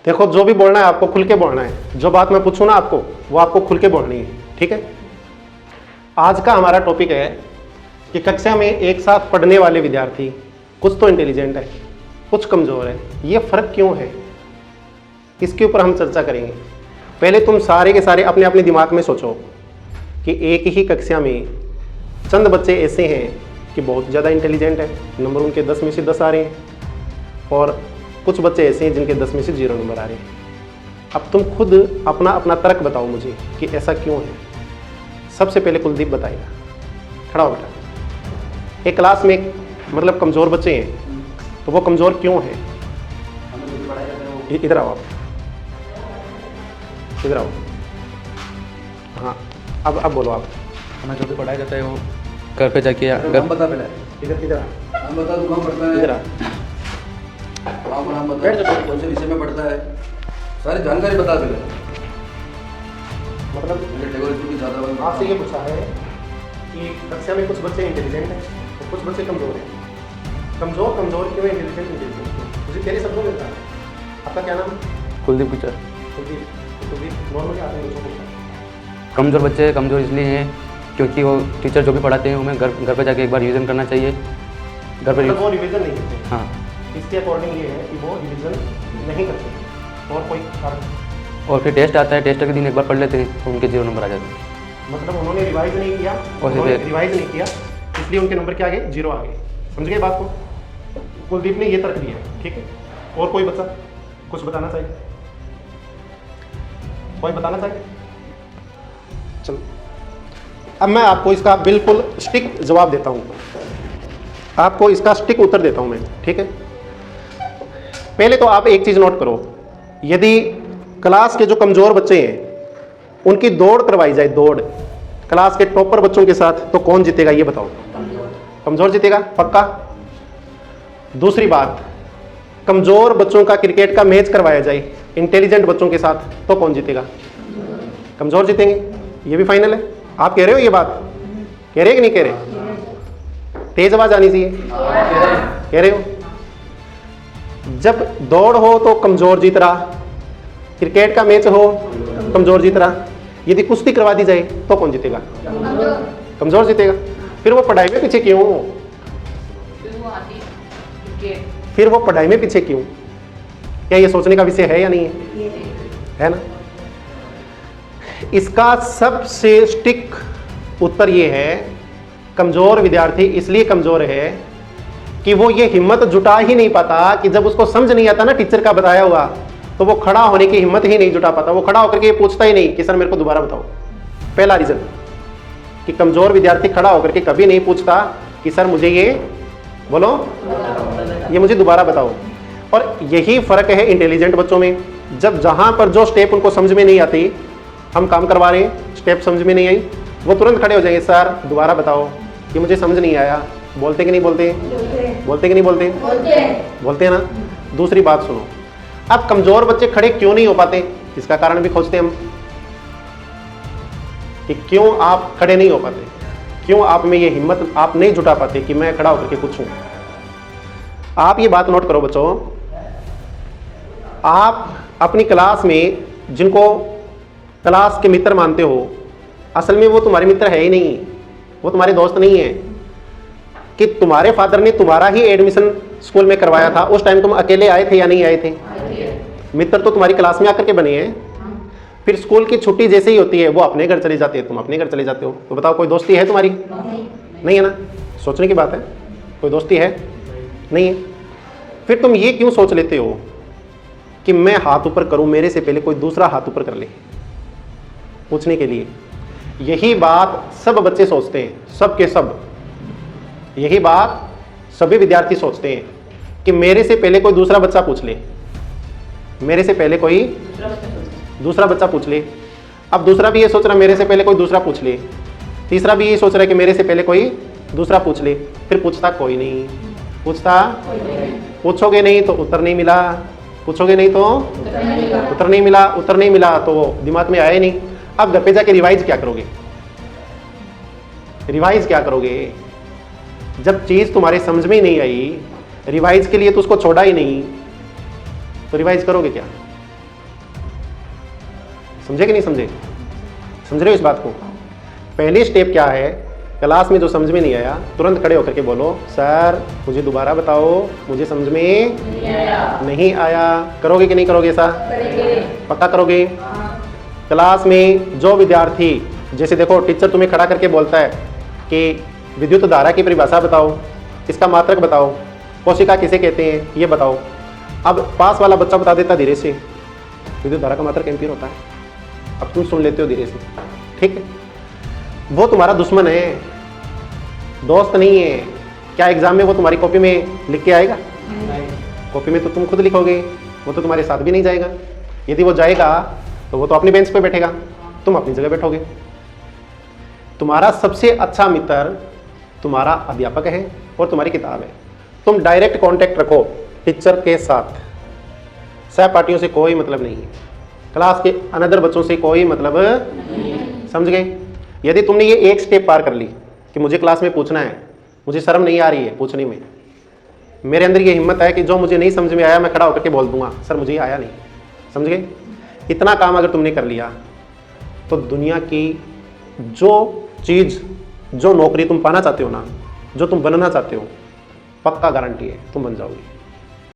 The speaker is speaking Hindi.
देखो, जो भी बोलना है आपको खुल के बोलना है। जो बात मैं पूछूं ना आपको, वो आपको खुल के बोलनी है, ठीक है। आज का हमारा टॉपिक है कि कक्षा में एक साथ पढ़ने वाले विद्यार्थी कुछ तो इंटेलिजेंट है, कुछ कमज़ोर है। ये फ़र्क क्यों है, इसके ऊपर हम चर्चा करेंगे। पहले तुम सारे के सारे अपने अपने दिमाग में सोचो कि एक ही कक्षा में चंद बच्चे ऐसे हैं कि बहुत ज़्यादा इंटेलिजेंट है, नंबर उनके 10 में से 10 आ रहे हैं, और कुछ बच्चे ऐसे हैं जिनके 10 में से 0 नंबर आ रहे हैं। अब तुम खुद अपना अपना तर्क बताओ मुझे कि ऐसा क्यों है। सबसे पहले कुलदीप बताएगा, खड़ा हो बेटा। एक क्लास में मतलब कमज़ोर बच्चे हैं, तो वो कमज़ोर क्यों हैं? इधर आओ आप, इधर आओ। हाँ, अब बोलो आप। हमें जो भी पढ़ाया जाता है वो घर पे जाके हम बता पहले, इधर हम बता, तू कहाँ पढ़ता है? इधर आ। हम बता कौन से विषय में पढ़ता है, सारी जानकारी बता पहले। मतलब टैगोर स्कूल की छात्रा आपसे ये पूछा है कि कक्षा में कुछ बच्चे इंटेलिजेंट हैं और कुछ बच्चे कमज़ोर हैं। कमज़ोर क्यों, इंटेलिजेंट क्यों? मुझे तेरे शब्दों में बता। आपका क्या नाम? कुलदीप टीचर। कुलदीप नॉर्मली आपने बच्चों को पूछा। कमज़ोर बच्चे कमज़ोर इसलिए हैं क्योंकि वो टीचर जो भी पढ़ाते हैं उन्हें घर पे जाके एक बार रिवीजन करना चाहिए। घर पर वो रिवीजन नहीं करते। हाँ, इसके अकॉर्डिंग ये है कि वो रिवीजन नहीं करते। और कोई कारण? और फिर टेस्ट आता है, टेस्ट के दिन एक बार पढ़ लेते हैं तो उनके 0 नंबर आ जाते हैं। मतलब उन्होंने रिवाइज नहीं किया, इसलिए उनके नंबर क्या आ गए? 0 आ गए। समझ गए बात को? कुलदीप ने ये तर्क दिया, ठीक है। और कोई बच्चा कुछ बताना चाहिए? कोई बताना चाहिए? चलो, अब मैं आपको इसका बिल्कुल स्टिक जवाब देता हूँ, आपको इसका स्टिक उत्तर देता हूँ मैं, ठीक है। पहले तो आप एक चीज़ नोट करो, यदि क्लास के जो कमज़ोर बच्चे हैं उनकी दौड़ करवाई जाए, दौड़ क्लास के टॉपर बच्चों के साथ, तो कौन जीतेगा ये बताओ? कमज़ोर जीतेगा, पक्का। दूसरी बात, कमज़ोर बच्चों का क्रिकेट का मैच करवाया जाए इंटेलिजेंट बच्चों के साथ, तो कौन जीतेगा? कमज़ोर जीतेंगे, ये भी फाइनल है। आप कह रहे हो ये बात? कह रहे कि नहीं कह रहे? तेज आवाज आनी चाहिए। कह रहे हो? जब दौड़ हो तो कमज़ोर जीत रहा, क्रिकेट का मैच हो कमज़ोर जीत रहा, यदि कुश्ती करवा दी जाए तो कौन जीतेगा? कमज़ोर जीतेगा। फिर वो पढ़ाई में पीछे क्यों? फिर वो पढ़ाई में पीछे क्यों? क्या ये सोचने का विषय है या नहीं है ना? इसका सबसे स्टिक उत्तर ये है, कमज़ोर विद्यार्थी इसलिए कमज़ोर है कि वो ये हिम्मत जुटा ही नहीं पाता कि जब उसको समझ नहीं आता ना टीचर का बताया हुआ, तो वो खड़ा होने की हिम्मत ही नहीं जुटा पाता। वो खड़ा होकर के ये पूछता ही नहीं कि सर मेरे को दोबारा बताओ। पहला रीज़न कि कमज़ोर विद्यार्थी खड़ा होकर के कभी नहीं पूछता कि सर मुझे ये बोलो, ये मुझे दोबारा बताओ। और यही फ़र्क है इंटेलिजेंट बच्चों में। जब जहाँ पर जो स्टेप उनको समझ में नहीं आती, हम काम करवा रहे हैं, स्टेप समझ में नहीं आई, वो तुरंत खड़े हो जाएंगे, सर दोबारा बताओ, ये मुझे समझ नहीं आया। बोलते कि नहीं बोलते? बोलते कि नहीं बोलते? बोलते हैं ना। दूसरी बात सुनो, अब कमज़ोर बच्चे खड़े क्यों नहीं हो पाते, इसका कारण भी खोजते हैं हम कि क्यों आप खड़े नहीं हो पाते, क्यों आप में ये हिम्मत आप नहीं जुटा पाते कि मैं खड़ा होकर के पूछूं। आप ये बात नोट करो बच्चों, आप अपनी क्लास में जिनको क्लास के मित्र मानते हो, असल में वो तुम्हारे मित्र है ही नहीं, वो तुम्हारे दोस्त नहीं है। कि तुम्हारे फादर ने तुम्हारा ही एडमिशन स्कूल में करवाया था, उस टाइम तुम अकेले आए थे या नहीं आए थे? मित्र तो तुम्हारी क्लास में आकर के बने हैं। फिर स्कूल की छुट्टी जैसे ही होती है वो अपने घर चले जाते हैं, तुम अपने घर चले जाते हो। तो बताओ कोई दोस्ती है तुम्हारी? नहीं है ना। सोचने की बात है, कोई दोस्ती है नहीं है। फिर तुम ये क्यों सोच लेते हो कि मैं हाथ ऊपर करूं, मेरे से पहले कोई दूसरा हाथ ऊपर कर ले पूछने के लिए? यही बात सब बच्चे सोचते हैं, सब के सब। यही बात सभी विद्यार्थी सोचते हैं कि मेरे से पहले कोई दूसरा बच्चा पूछ ले, मेरे से पहले कोई दूसरा बच्चा पूछ ले। अब दूसरा भी ये सोच रहा मेरे से पहले कोई दूसरा पूछ ले, तीसरा भी ये सोच रहा है कि मेरे से पहले कोई दूसरा पूछ ले। फिर पूछता कोई नहीं, पूछता पूछोगे नहीं तो उत्तर नहीं मिला, पूछोगे नहीं तो उत्तर नहीं मिला, उत्तर नहीं मिला तो दिमाग में आया नहीं। अब घर पे जाके रिवाइज क्या करोगे? रिवाइज क्या करोगे? जब चीज़ तुम्हारे समझ में ही नहीं आई, रिवाइज के लिए तो उसको छोड़ा ही नहीं, तो रिवाइज करोगे क्या? समझे कि नहीं समझे? समझ रहे हो इस बात को? पहली स्टेप क्या है, क्लास में जो समझ में नहीं आया तुरंत खड़े होकर के बोलो सर मुझे दोबारा बताओ, मुझे समझ में नहीं आया। करोगे कि नहीं करोगे ऐसा? पक्का करोगे? क्लास में जो विद्यार्थी, जैसे देखो टीचर तुम्हें खड़ा करके बोलता है कि विद्युत धारा की परिभाषा बताओ, इसका मात्रक बताओ, कोशिका किसे कहते हैं ये बताओ। अब पास वाला बच्चा बता देता धीरे से, विद्युत धारा का मात्रक एम्पीयर होता है। अब तुम सुन लेते हो धीरे से, ठीक है? वो तुम्हारा दुश्मन है, दोस्त नहीं है। क्या एग्जाम में वो तुम्हारी कॉपी में लिख के आएगा? कॉपी में तो तुम खुद लिखोगे, वो तो तुम्हारे साथ भी नहीं जाएगा। यदि वो जाएगा तो वो तो अपनी बेंच पे बैठेगा, तुम अपनी जगह बैठोगे। तुम्हारा सबसे अच्छा मित्र तुम्हारा अध्यापक है और तुम्हारी किताब है। तुम डायरेक्ट कांटेक्ट रखो टीचर के साथ, सहपाठियों से कोई मतलब नहीं है, क्लास के अनदर बच्चों से कोई मतलब नहीं। समझ गए? यदि तुमने ये एक स्टेप पार कर ली कि मुझे क्लास में पूछना है, मुझे शर्म नहीं आ रही है पूछने में, मेरे अंदर ये हिम्मत है कि जो मुझे नहीं समझ में आया मैं खड़ा होकर के बोल दूंगा सर मुझे ये आया नहीं। समझ गए? इतना काम अगर तुमने कर लिया तो दुनिया की जो चीज़, जो नौकरी तुम पाना चाहते हो ना, जो तुम बनना चाहते हो, पक्का गारंटी है तुम बन जाओगे।